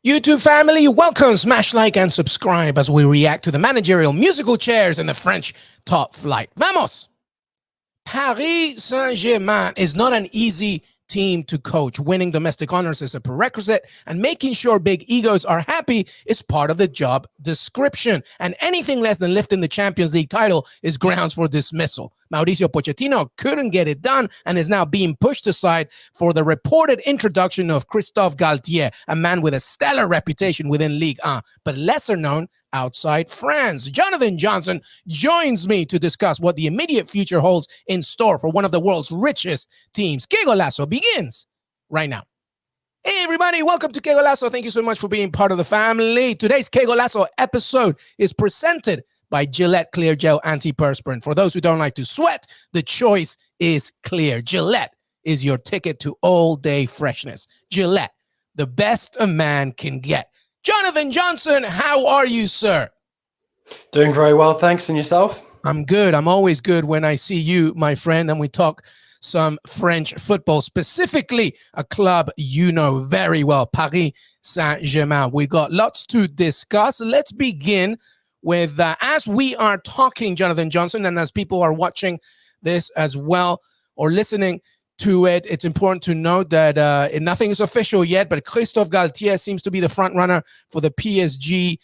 YouTube family, welcome. Smash like and subscribe as we react to the managerial musical chairs in the French top flight. Vamos! Paris Saint-Germain is not an easy team to coach. Winning domestic honors is a prerequisite, and making sure big egos are happy is part of the job description. And anything less than lifting the Champions League title is grounds for dismissal. Mauricio Pochettino couldn't get it done and is now being pushed aside for the reported introduction of Christophe Galtier, a man with a stellar reputation within Ligue 1, but lesser known outside France. Jonathan Johnson joins me to discuss what the immediate future holds in store for one of the world's richest teams. Qué Golazo begins right now. Hey everybody, welcome to Qué Golazo. Thank you so much for being part of the family. Today's Qué Golazo episode is presented by Gillette Clear Gel Antiperspirant. For those who don't like to sweat, the choice is clear. Gillette is your ticket to all-day freshness. Gillette, the best a man can get. Jonathan Johnson, how are you, sir? Doing very well, thanks. And yourself? I'm good. I'm always good when I see you, my friend, and we talk some French football, specifically a club you know very well, Paris Saint-Germain. We got lots to discuss. Let's begin with, as we are talking, Jonathan Johnson, and as people are watching this as well or listening to it, it's important to note that nothing is official yet, but Christophe Galtier seems to be the front runner for the PSG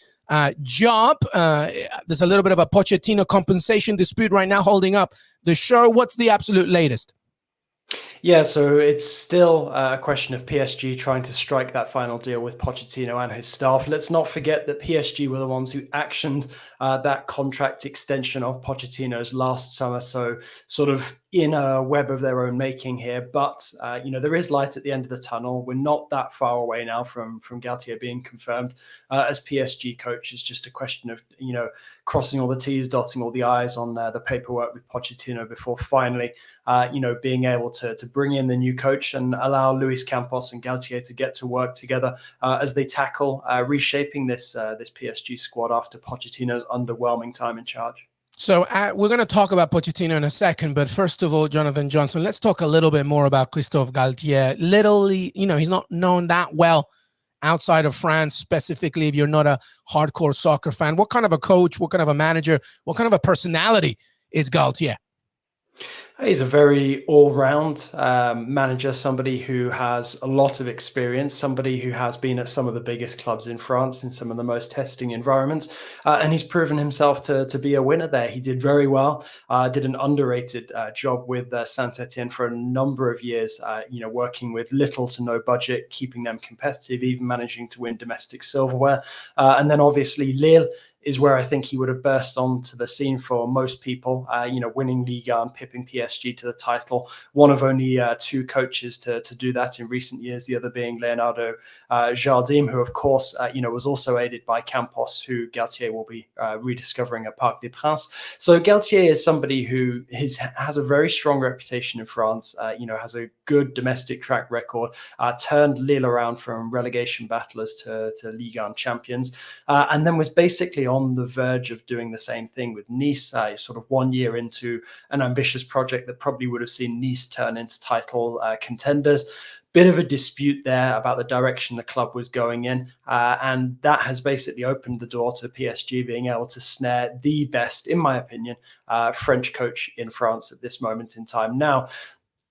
job. There's a little bit of a Pochettino compensation dispute right now holding up the show. What's the absolute latest? Yeah, so it's still a question of PSG trying to strike that final deal with Pochettino and his staff. Let's not forget that PSG were the ones who actioned that contract extension of Pochettino's last summer. So sort of in a web of their own making here, but there is light at the end of the tunnel. We're not that far away now from Galtier being confirmed as PSG coach. It's just a question of crossing all the T's, dotting all the I's on the paperwork with Pochettino before finally being able to bring in the new coach and allow Luis Campos and Galtier to get to work together as they tackle reshaping this PSG squad after Pochettino's underwhelming time in charge. So we're going to talk about Pochettino in a second, but first of all, Jonathan Johnson, let's talk a little bit more about Christophe Galtier. Literally, he's not known that well outside of France, specifically if you're not a hardcore soccer fan. What kind of a coach, what kind of a manager, what kind of a personality is Galtier? He's a very all-round manager, somebody who has a lot of experience, somebody who has been at some of the biggest clubs in France in some of the most testing environments, and he's proven himself to be a winner there. He did very well, did an underrated job with Saint-Etienne for a number of years, working with little to no budget, keeping them competitive, even managing to win domestic silverware. And then obviously Lille is where I think he would have burst onto the scene for most people, winning Ligue and pipping PSG to the title. One of only two coaches to do that in recent years, the other being Leonardo Jardim, who, of course, was also aided by Campos, who Galtier will be rediscovering at Parc des Princes. So Galtier is somebody who has a very strong reputation in France, has a good domestic track record, turned Lille around from relegation battlers to Ligue 1 champions, and then was basically on the verge of doing the same thing with Nice, sort of 1 year into an ambitious project that probably would have seen Nice turn into title contenders. Bit of a dispute there about the direction the club was going in, and that has basically opened the door to PSG being able to snare the best, in my opinion, French coach in France at this moment in time. Now,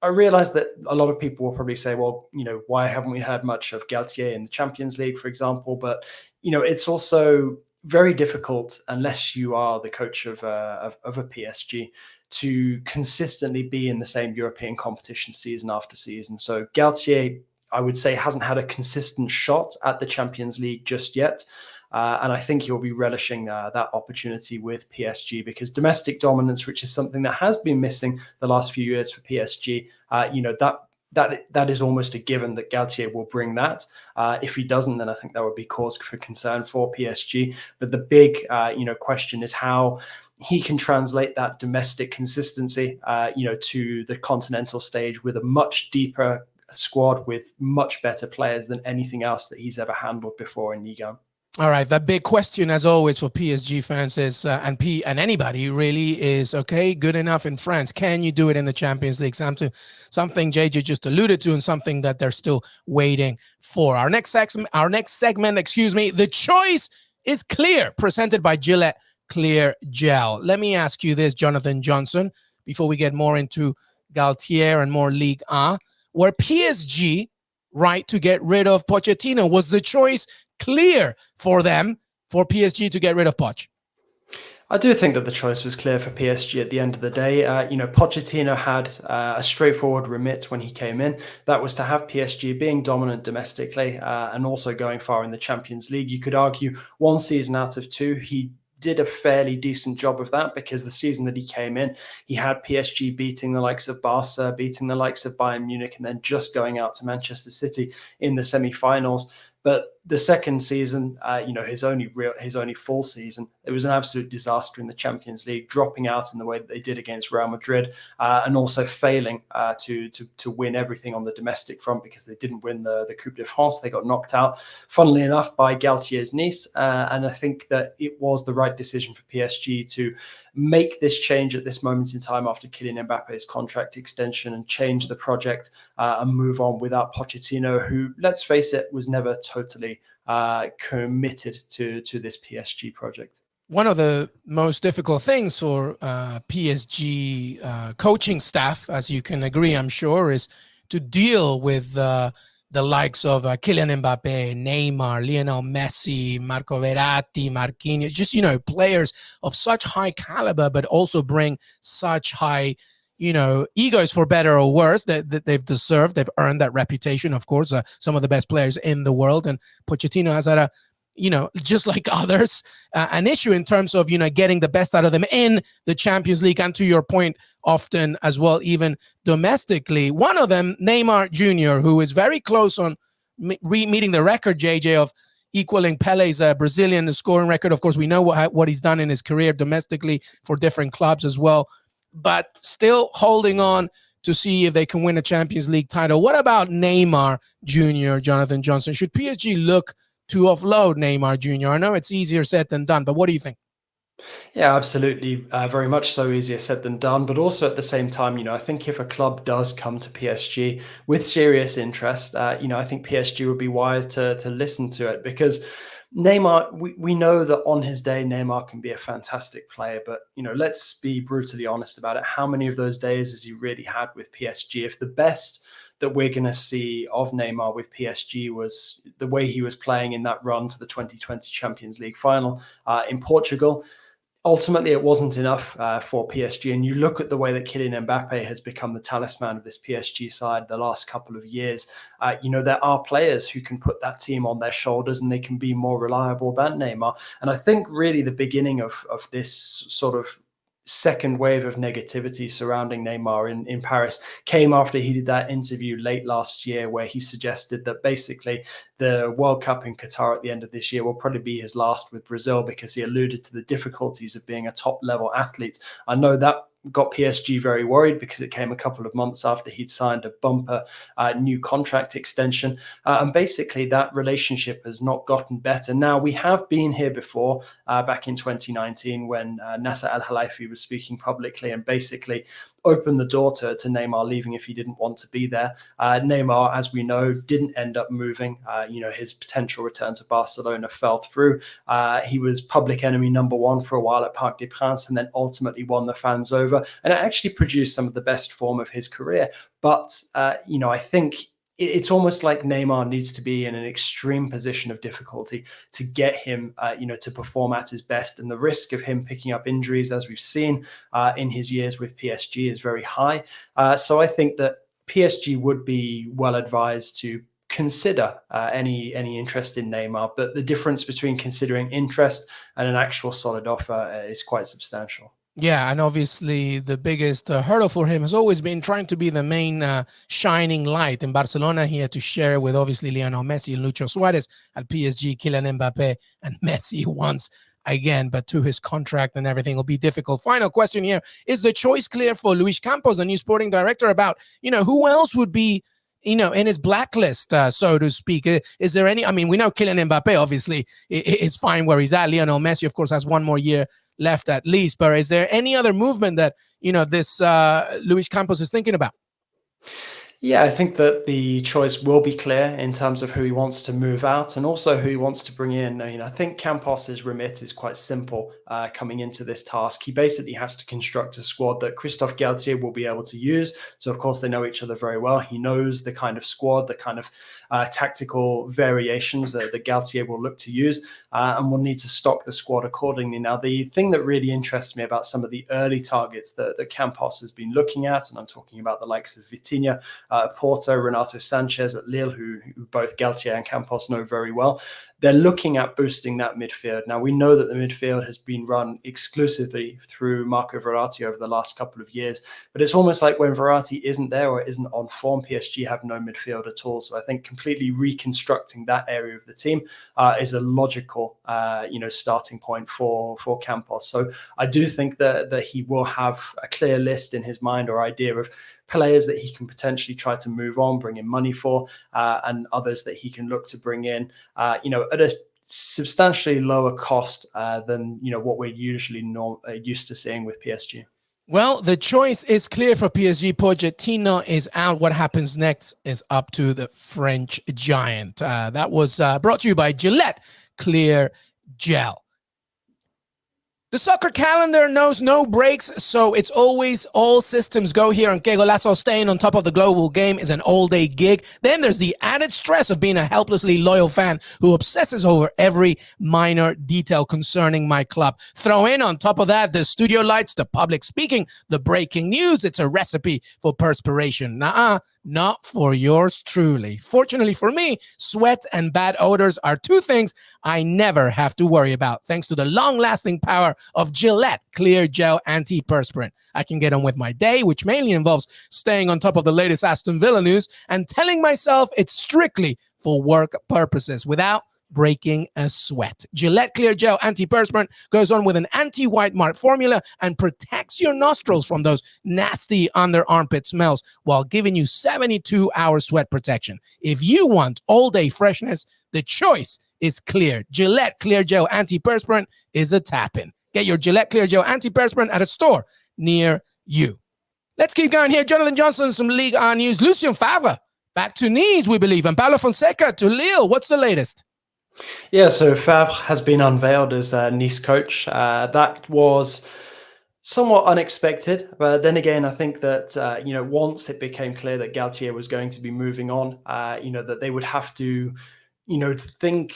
I realize that a lot of people will probably say, well, why haven't we heard much of Galtier in the Champions League, for example? But, it's also very difficult, unless you are the coach of a PSG, to consistently be in the same European competition season after season. So Galtier, I would say, hasn't had a consistent shot at the Champions League just yet. And I think he'll be relishing that opportunity with PSG, because domestic dominance, which is something that has been missing the last few years for PSG, that is almost a given that Galtier will bring that. If he doesn't, then I think that would be cause for concern for PSG. But the big, question is how he can translate that domestic consistency, to the continental stage with a much deeper squad with much better players than anything else that he's ever handled before in Ligue 1. All right, the big question, as always, for PSG fans is, and anybody really is, okay, good enough in France. Can you do it in the Champions League? Something JJ just alluded to, and something that they're still waiting for. Our next segment, excuse me, the choice is clear. Presented by Gillette Clear Gel. Let me ask you this, Jonathan Johnson, before we get more into Galtier and more Ligue 1. Were PSG right to get rid of Pochettino? Was the choice clear for them, for PSG to get rid of Poch? I do think that the choice was clear for PSG at the end of the day. Pochettino had a straightforward remit when he came in. That was to have PSG being dominant domestically and also going far in the Champions League. You could argue one season out of two, he did a fairly decent job of that, because the season that he came in, he had PSG beating the likes of Barca, beating the likes of Bayern Munich, and then just going out to Manchester City in the semi-finals. But the second season, his only full season, it was an absolute disaster in the Champions League, dropping out in the way that they did against Real Madrid, and also failing to win everything on the domestic front, because they didn't win the Coupe de France. They got knocked out, funnily enough, by Galtier's Nice. And I think that it was the right decision for PSG to make this change at this moment in time after Kylian Mbappe's contract extension, and change the project and move on without Pochettino, who, let's face it, was never totally committed to this PSG project. One of the most difficult things for PSG coaching staff, as you can agree, I'm sure, is to deal with the likes of Kylian Mbappe, Neymar, Lionel Messi, Marco Verratti, Marquinhos, just, players of such high caliber, but also bring such high, egos, for better or worse, that they've deserved. They've earned that reputation, of course, some of the best players in the world. And Pochettino has had just like others, an issue in terms of, getting the best out of them in the Champions League. And to your point, often as well, even domestically. One of them, Neymar Jr., who is very close on meeting the record, JJ, of equaling Pele's Brazilian scoring record. Of course, we know what he's done in his career domestically for different clubs as well, but still holding on to see if they can win a Champions League title. What about Neymar Jr., Jonathan Johnson? Should PSG look to offload Neymar Jr.? I know it's easier said than done, but what do you think? Yeah, absolutely. Very much so, easier said than done. But also at the same time, I think if a club does come to PSG with serious interest, I think PSG would be wise to listen to it, because Neymar, we know that on his day, Neymar can be a fantastic player. But, let's be brutally honest about it. How many of those days has he really had with PSG? If the best that we're going to see of Neymar with PSG was the way he was playing in that run to the 2020 Champions League final in Portugal, ultimately it wasn't enough for PSG. And you look at the way that Kylian Mbappe has become the talisman of this PSG side the last couple of years. There are players who can put that team on their shoulders, and they can be more reliable than Neymar. And I think really the beginning of this sort of second wave of negativity surrounding Neymar in Paris came after he did that interview late last year, where he suggested that basically the World Cup in Qatar at the end of this year will probably be his last with Brazil, because he alluded to the difficulties of being a top level athlete. I know that got PSG very worried, because it came a couple of months after he'd signed a bumper new contract extension. And basically that relationship has not gotten better. Now, we have been here before, back in 2019, when Nasser Al-Khelaifi was speaking publicly and basically opened the door to Neymar leaving if he didn't want to be there. Neymar, as we know, didn't end up moving. His potential return to Barcelona fell through. He was public enemy number one for a while at Parc des Princes, and then ultimately won the fans over, and it actually produced some of the best form of his career. But, I think it's almost like Neymar needs to be in an extreme position of difficulty to get him, to perform at his best. And the risk of him picking up injuries, as we've seen in his years with PSG, is very high. So I think that PSG would be well advised to consider any interest in Neymar. But the difference between considering interest and an actual solid offer is quite substantial. Yeah, and obviously the biggest hurdle for him has always been trying to be the main shining light. In Barcelona, he had to share with obviously Lionel Messi and Lucho Suarez. At PSG, Kylian Mbappe and Messi once again, but to his contract and everything will be difficult. Final question here. Is the choice clear for Luis Campos, the new sporting director, about, who else would be in his blacklist, so to speak? Is there any? I mean, we know Kylian Mbappe obviously is fine where he's at. Lionel Messi, of course, has one more year left at least. But is there any other movement that this Luis Campos is thinking about? Yeah, I think that the choice will be clear in terms of who he wants to move out and also who he wants to bring in. I mean, I think Campos's remit is quite simple coming into this task. He basically has to construct a squad that Christophe Galtier will be able to use. So, of course, they know each other very well. He knows the kind of squad, the kind of tactical variations that Galtier will look to use, and will need to stock the squad accordingly. Now, the thing that really interests me about some of the early targets that Campos has been looking at, and I'm talking about the likes of Vitinha, Porto, Renato Sanchez at Lille, who both Galtier and Campos know very well. They're looking at boosting that midfield. Now, we know that the midfield has been run exclusively through Marco Verratti over the last couple of years, but it's almost like when Verratti isn't there or isn't on form, PSG have no midfield at all. So I think completely reconstructing that area of the team is a logical, starting point for Campos. So I do think that he will have a clear list in his mind or idea of players that he can potentially try to move on, bring in money for, and others that he can look to bring in, at a substantially lower cost than what we're usually used to seeing with PSG. Well, the choice is clear for PSG. Pochettino is out. What happens next is up to the French giant. That was brought to you by Gillette Clear Gel. The soccer calendar knows no breaks, so it's always all systems go here on Qué Golazo. Staying on top of the global game is an all-day gig. Then there's the added stress of being a helplessly loyal fan who obsesses over every minor detail concerning my club. Throw in on top of that the studio lights, the public speaking, the breaking news. It's a recipe for perspiration. Nuh-uh. Not for yours truly. Fortunately for me, sweat and bad odors are two things I never have to worry about, thanks to the long-lasting power of Gillette Clear Gel Antiperspirant. I can get on with my day, which mainly involves staying on top of the latest Aston Villa news and telling myself it's strictly for work purposes without breaking a sweat. Gillette Clear Gel Antiperspirant goes on with an anti-white mark formula and protects your nostrils from those nasty under armpit smells while giving you 72-hour sweat protection. If you want all-day freshness, the choice is clear. Gillette Clear Gel Antiperspirant is a tap-in. Get your Gillette Clear Gel Antiperspirant at a store near you. Let's keep going here. Jonathan Johnson, some Ligue 1 news. Lucien Favre back to Nice, we believe, and Paulo Fonseca to Lille. What's the latest? Yeah, so Favre has been unveiled as Nice coach. That was somewhat unexpected, but then again, I think that once it became clear that Galtier was going to be moving on, that they would have to, think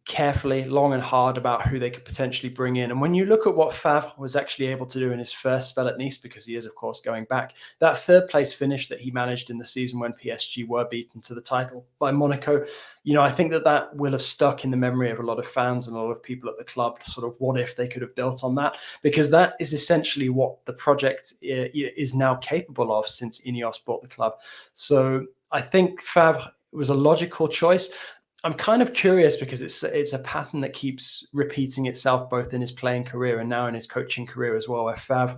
carefully, long and hard about who they could potentially bring in. And when you look at what Favre was actually able to do in his first spell at Nice, because he is, of course, going back, that third place finish that he managed in the season when PSG were beaten to the title by Monaco, I think that will have stuck in the memory of a lot of fans and a lot of people at the club, sort of what if they could have built on that, because that is essentially what the project is now capable of since Ineos bought the club. So I think Favre was a logical choice. I'm kind of curious because it's a pattern that keeps repeating itself both in his playing career and now in his coaching career as well, where Favre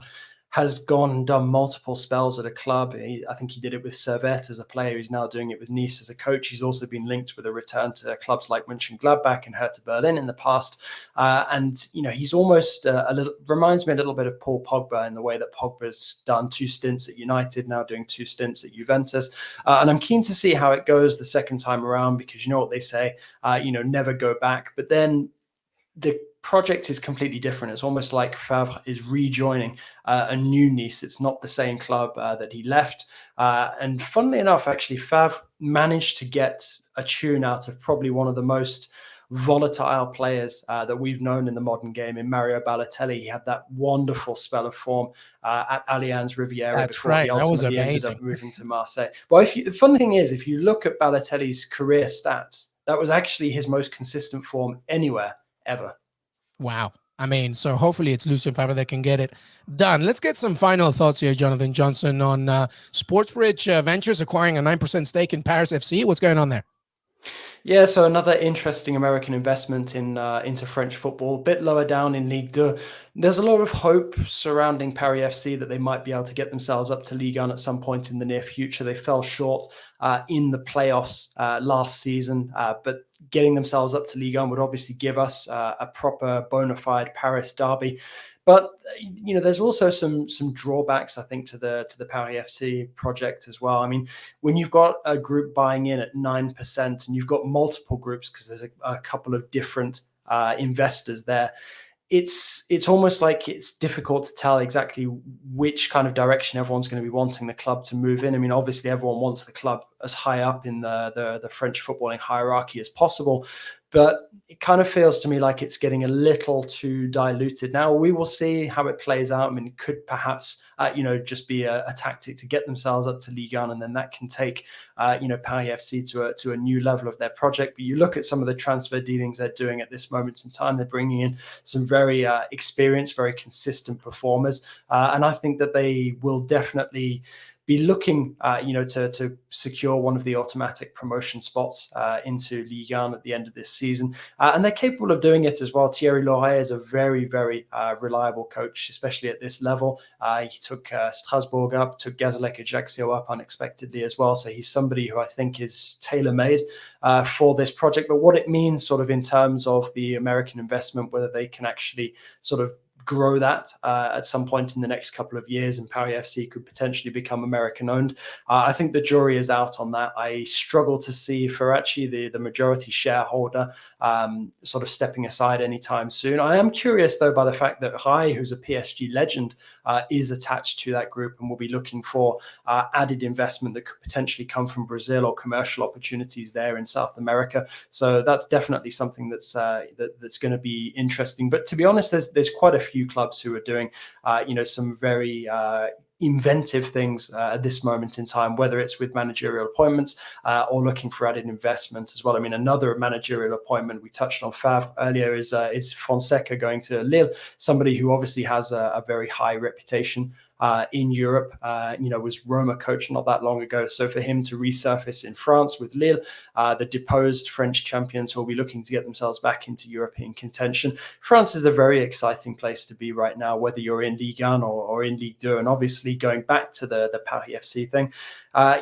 has gone and done multiple spells at a club. I think he did it with Servette as a player. He's now doing it with Nice as a coach. He's also been linked with a return to clubs like Mönchengladbach and Hertha Berlin in the past. He's almost reminds me a little bit of Paul Pogba in the way that Pogba's done 2 stints at United, now doing 2 stints at Juventus. And I'm keen to see how it goes the second time around, because you know what they say, never go back. But then the project is completely different. It's almost like Favre is rejoining a new Nice. It's not the same club that he left. And funnily enough, actually, Favre managed to get a tune out of probably one of the most volatile players that we've known in the modern game in Mario Balotelli. He had that wonderful spell of form at Allianz Riviera. That's before right. he That was ultimately amazing. ended up moving to Marseille. But the funny thing is, if you look at Balotelli's career stats, that was actually his most consistent form anywhere ever. Wow. I mean, so hopefully it's Lucien Favre that can get it done. Let's get some final thoughts here, Jonathan Johnson, on Sportsbridge Ventures acquiring a 9% stake in Paris FC. What's going on there? Yeah, so another interesting American investment into French football, a bit lower down in Ligue 2. There's a lot of hope surrounding Paris FC that they might be able to get themselves up to Ligue 1 at some point in the near future. They fell short in the playoffs last season, but getting themselves up to Ligue 1 would obviously give us a proper bona fide Paris derby. But there's also some drawbacks, I think, to the Paris FC project as well. I mean, when you've got a group buying in at 9% and you've got multiple groups because there's a couple of different investors there, it's almost like it's difficult to tell exactly which kind of direction everyone's going to be wanting the club to move in. I mean, obviously everyone wants the club as high up in the French footballing hierarchy as possible, but it kind of feels to me like it's getting a little too diluted. Now, we will see how it plays out. I mean, it could perhaps, just be a tactic to get themselves up to Ligue 1, and then that can take, Paris FC to a new level of their project. But you look at some of the transfer dealings they're doing at this moment in time, they're bringing in some very experienced, very consistent performers. And I think that they will definitely be looking, to secure one of the automatic promotion spots into Ligue 1 at the end of this season. And they're capable of doing it as well. Thierry Loret is a very, very reliable coach, especially at this level. He took Strasbourg up, took Gazélec Ajaccio up unexpectedly as well. So he's somebody who I think is tailor-made for this project. But what it means sort of in terms of the American investment, whether they can actually sort of grow that at some point in the next couple of years, and Paris FC could potentially become American owned. I think the jury is out on that. I struggle to see Ferracci, the majority shareholder, sort of stepping aside anytime soon. I am curious though by the fact that Rai, who's a PSG legend, is attached to that group and will be looking for added investment that could potentially come from Brazil or commercial opportunities there in South America. So that's definitely something that's going to be interesting. But to be honest, there's quite a few clubs who are doing, some very inventive things at this moment in time, whether it's with managerial appointments or looking for added investment as well. I mean, another managerial appointment we touched on Favs earlier is Fonseca going to Lille, somebody who obviously has a very high reputation in Europe, was Roma coach not that long ago. So for him to resurface in France with Lille, the deposed French champions who will be looking to get themselves back into European contention. France is a very exciting place to be right now, whether you're in Ligue 1 or in Ligue 2. And obviously going back to the Paris FC thing,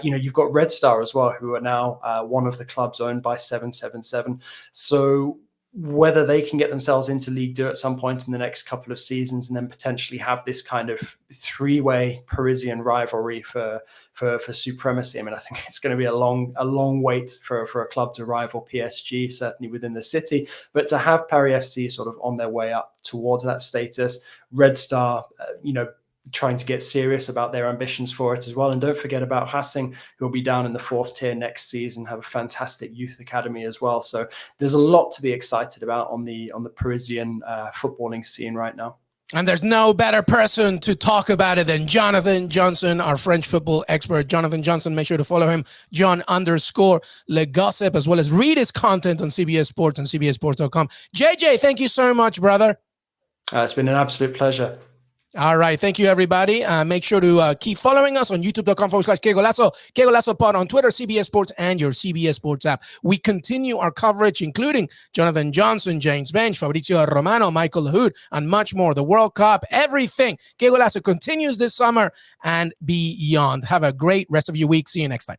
you've got Red Star as well, who are now one of the clubs owned by 777. So whether they can get themselves into Ligue 2 at some point in the next couple of seasons and then potentially have this kind of three-way Parisian rivalry for supremacy. I mean, I think it's going to be a long wait for a club to rival PSG, certainly within the city. But to have Paris FC sort of on their way up towards that status, Red Star, trying to get serious about their ambitions for it as well. And don't forget about Racing, who will be down in the 4th tier next season, have a fantastic youth academy as well. So there's a lot to be excited about on the Parisian footballing scene right now. And there's no better person to talk about it than Jonathan Johnson, our French football expert. Jonathan Johnson, make sure to follow him, John_Le Gossip, as well as read his content on CBS Sports and CBSSports.com. JJ, thank you so much, brother. It's been an absolute pleasure. All right. Thank you, everybody. Make sure to keep following us on youtube.com/Qué Golazo, Qué Golazo Pod on Twitter, CBS Sports, and your CBS Sports app. We continue our coverage, including Jonathan Johnson, James Bench, Fabrizio Romano, Michael Lahoud, and much more. The World Cup, everything. Qué Golazo continues this summer and beyond. Have a great rest of your week. See you next time.